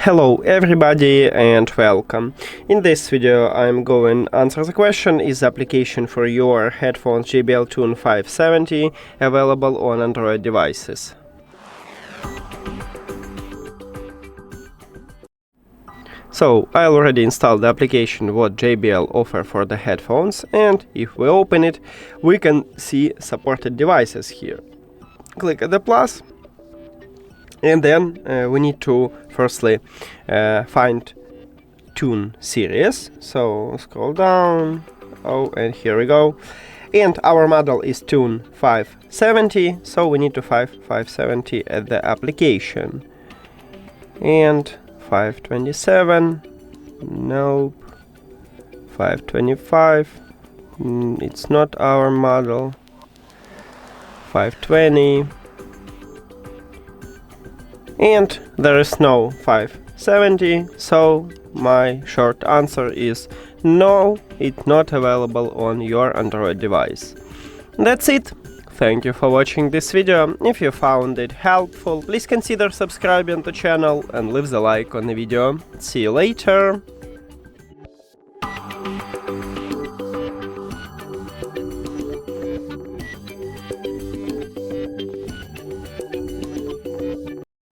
Hello everybody and welcome. In this video I'm going to answer the question: is the application for your headphones JBL Tune 570 available on Android devices? So I already installed the application what JBL offer for the headphones, and if we open it we can see supported devices here. Click at the plus. And then we need to firstly find Tune series. So scroll down. Oh, and here we go. And our model is Tune 570. So we need to find 570 at the application. And 527. Nope. 525. It's not our model. 520. And there is no 570, so my short answer is no, it's not available on your Android device. That's it. Thank you for watching this video. If you found it helpful, please consider subscribing to the channel and leave the like on the video. See you later.